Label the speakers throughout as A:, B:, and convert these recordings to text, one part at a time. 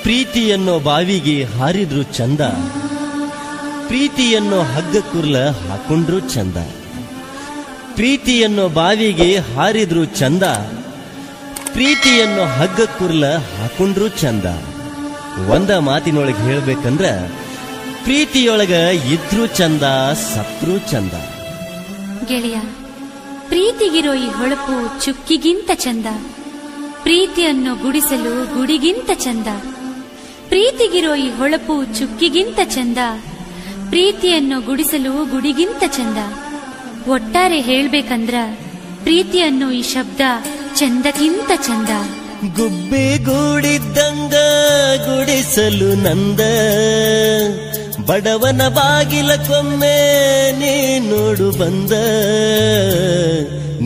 A: ಪ್ರೀತಿಯನ್ನೋ ಬಾವಿಗೆ ಹಾರಿದ್ರು ಚಂದ, ಪ್ರೀತಿಯನ್ನೋ ಹಗ್ಗ ಕುರ್ಲ ಹಾಕೊಂಡ್ರು ಚಂದ. ಪ್ರೀತಿಯನ್ನೋ ಬಾವಿಗೆ ಹಾರಿದ್ರು ಚಂದ, ಪ್ರೀತಿಯನ್ನೋ ಹಗ್ಗ ಕುರ್ಲ ಹಾಕೊಂಡ್ರು ಚಂದ. ಒಂದ ಮಾತಿನೊಳಗೆ ಹೇಳ್ಬೇಕಂದ್ರ ಪ್ರೀತಿಯೊಳಗ ಇದ್ರು ಚಂದ, ಸತ್ರು ಚಂದ.
B: ಗೆಳೆಯ, ಪ್ರೀತಿಗಿರೋ ಈ ಹೊಳಪು ಚುಕ್ಕಿಗಿಂತ ಚಂದ, ಪ್ರೀತಿಯನ್ನು ಗುಡಿಸಲು ಗುಡಿಗಿಂತ ಚಂದ. ಪ್ರೀತಿಗಿರೋ ಈ ಹೊಳಪು ಚುಕ್ಕಿಗಿಂತ ಚಂದ, ಪ್ರೀತಿಯನ್ನು ಗುಡಿಸಲು ಗುಡಿಗಿಂತ ಚಂದ. ಒಟ್ಟಾರೆ ಹೇಳ್ಬೇಕಂದ್ರ ಪ್ರೀತಿಯನ್ನು ಈ ಶಬ್ದ ಚಂದಕ್ಕಿಂತ ಚಂದ.
A: ಗುಬ್ಬಿ ಗೂಡಿದ್ದಂಗ ಗುಡಿಸಲು ನಂದ, ಬಡವನ ಬಾಗಿಲ ಕೊಮ್ಮೆ ನೀ ನೋಡು ಬಂದ.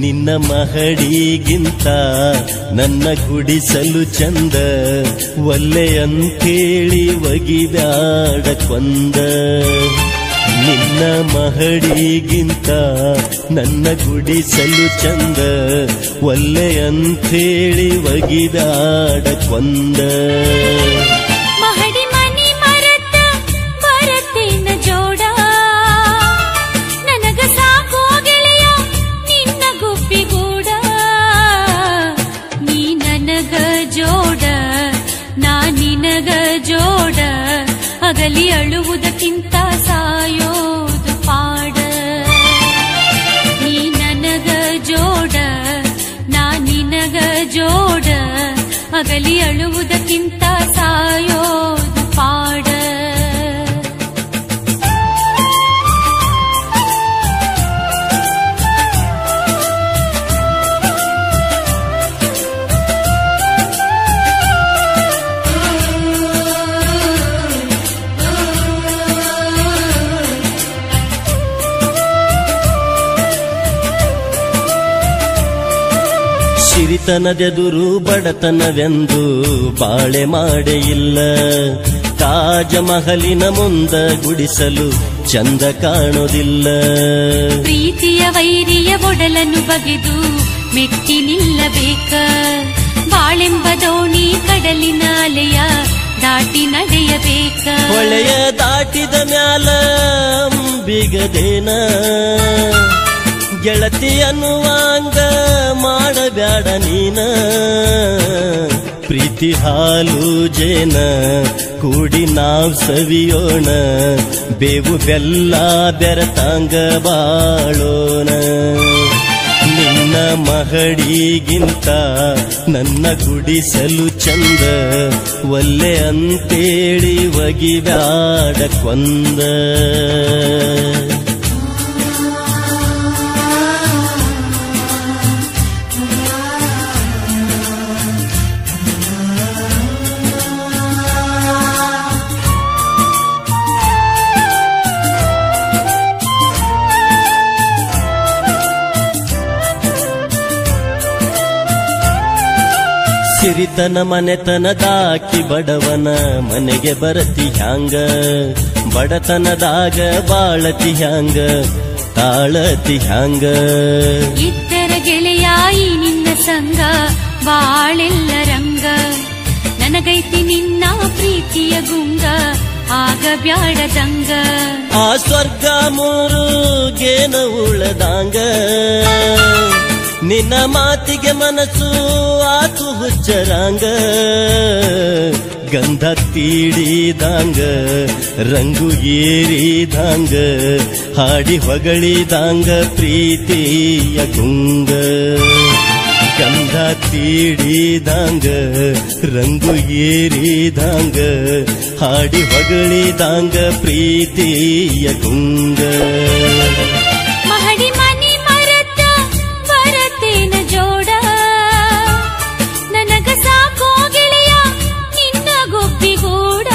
A: ನಿನ್ನ ಮಹಡಿಗಿಂತ ನನ್ನ ಗುಡಿಸಲು ಚಂದ, ಒಲ್ಲೆ ಅಂತೇಳಿ ಒಗಿಬ್ಯಾಡ ಕೊಂದ. ನಿನ್ನ ಮಹಡಿಗಿಂತ ನನ್ನ ಗುಡಿಸಲು ಚಂದ, ಒಲ್ಲೆ ಅಂಥೇಳಿ ಒಗಿಬ್ಯಾಡ ಕೊಂದ.
B: ಮಹಡಿ ಮನಿ ಮರತ ಬರತೇನ ಜೋಡ, ನನಗ ಸಾಕೋ ಗೆಳೆಯ ನಿನ್ನ ಗುಬ್ಬಿಗೂಡ. ನೀ ನನಗ ಜೋಡ, ನಾ ನಿನಗ ಜೋಡ, ಅಗಲಿ ಅಳುವುದಕ್ಕಿಂತ ಸಾಯೋದು ಪಾಡ. ನೀ ನನಗ ಜೋಡ, ನಾ ನಿನಗ ಜೋಡ, ಅಗಲಿ ಅಳುವುದಕ್ಕಿಂತ ಸಾಯೋದು ಪಾಡ.
A: ಸಿರಿತನದೆದುರು ಬಡತನವೆಂದು ಬಾಳೆ ಮಾಡೇ ಇಲ್ಲ, ತಾಜ ಮಹಲಿನ ಮುಂದ ಗುಡಿಸಲು ಚಂದ ಕಾಣೋದಿಲ್ಲ.
B: ಪ್ರೀತಿಯ ವೈರಿಯ ಒಡಲನ್ನು ಬಗೆದು ಮೆಟ್ಟಿ ನಿಲ್ಲಬೇಕ, ಬಾಳೆಂಬ ದೋಣಿ ಕಡಲಿನ ಅಲೆಯ ದಾಟಿ ನಡೆಯಬೇಕ.
A: ಹೊಳೆಯ ದಾಟಿದ ಮ್ಯಾಲ ಅಂಬಿಗದೇನ, ಗೆಳತಿ ಅನ್ನುವಾಂಗ ಮಾಡಬ್ಯಾಡ ನೀನ. ಪ್ರೀತಿ ಹಾಲು ಜೇನ ಕೂಡಿ ನಾವ್ ಸವಿಯೋಣ, ಬೇವು ಬೆಲ್ಲ ಬೆರತಾಂಗ ಬಾಳೋಣ. ನಿನ್ನ ಮಹಡಿಗಿಂತ ನನ್ನ ಗುಡಿಸಲು ಚಂದ, ಒಲ್ಲೆ ಅಂತೇಳಿ ಒಗಿಬ್ಯಾಡ ಕೊಂದ. ಸಿರಿತನ ಮನೆತನದಾಕಿ ಬಡವನ ಮನೆಗೆ ಬರತಿ ಹ್ಯಾಂಗ, ಬಡತನದಾಗ ಬಾಳತಿ ಹ್ಯಾಂಗ, ತಾಳತಿ ಹ್ಯಾಂಗ.
B: ಇದ್ದರ ಗೆಳೆಯಾಯಿ ನಿನ್ನ ಸಂಗ ಬಾಳೆಲ್ಲ ರಂಗ, ನನಗೈತಿ ನಿನ್ನ ಪ್ರೀತಿಯ ಗುಂಗ, ಆಗ ಬ್ಯಾಡದಂಗ.
A: ಆ ಸ್ವರ್ಗ ಮೂರು ಗೇನ ಉಳದಂಗ, ನಿನ್ನ ಮಾತಿಗೆ ಮನಸ್ಸು ಆತು ಹುಚ್ಚರಂಗ. ಗಂಧ ತೀಡಿದಂಗ ರಂಗು ಏರಿದಂಗ, ಹಾಡಿ ಹೊಗಳಿದಂಗ ಪ್ರೀತಿಯ ಗುಂಗ. ಗಂಧ ತೀಡಿದಂಗ ರಂಗು ಏರಿದಂಗ, ಹಾಡಿ ಹೊಗಳಿದಂಗ ಪ್ರೀತಿಯ ಗುಂಗ.
B: ಮಹಡಿ ಮನಿ ಮರತ ಬರತೇನ ಜೋಡ, ನನಗ ಸಾಕೋ ಗೆಳೆಯ ನಿನ್ನ ಗುಬ್ಬಿಗೂಡ.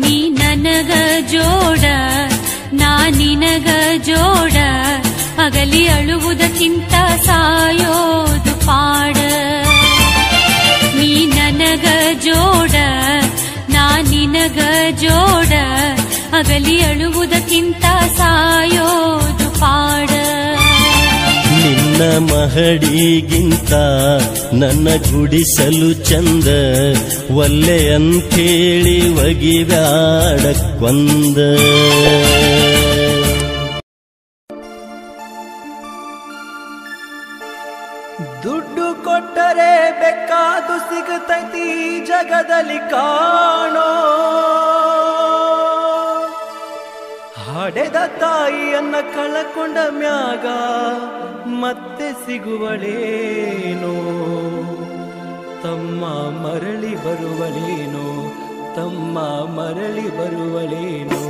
B: ನೀ ನನಗ ಜೋಡ, ನಾ ನಿನಗ ಜೋಡ, ಅಗಲಿ ಅಳುವುದಕ್ಕಿಂತ ಸಾಯೋದು ಪಾಡ. ನೀ ನನಗ ಜೋಡ, ನಾ ನಿನಗ ಜೋಡ, ಅಗಲಿ ಅಳುವುದಕ್ಕಿಂತ ಸಾಯೋದು ಪಾಡ.
A: ನಿನ್ನ ಮಹಡಿಗಿಂತ ನನ್ನ ಗುಡಿಸಲು ಚಂದ, ಒಲ್ಲೆ ಅಂಥೇಳಿ ಒಗಿಬ್ಯಾಡಕ್ಕೊಂದ.
C: ದುಡ್ಡು ಕೊಟ್ಟರೆ ಬೇಕಾದು ಸಿಗುತ್ತೈತಿ ಜಗದಲ್ಲಿ ಕಾಣೋ, ಹಡೆದ ತಾಯಿಯನ್ನ ಕಳಕೊಂಡ ಮ್ಯಾಗ ಮತ್ತೆ ಸಿಗುವಳೇನೋ, ತಮ್ಮ ಮರಳಿ ಬರುವಳೇನೋ, ತಮ್ಮ ಮರಳಿ ಬರುವಳೇನೋ.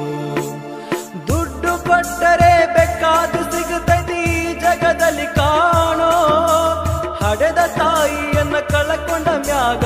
C: ದುಡ್ಡು ಕೊಟ್ಟರೆ ಬೇಕಾದು ಸಿಗುತ್ತೈತಿ ಜಗದಲ್ಲಿ ಕಾಣೋ, ಹಡೆದ ತಾಯಿಯನ್ನ ಕಳಕೊಂಡ ಮ್ಯಾಗ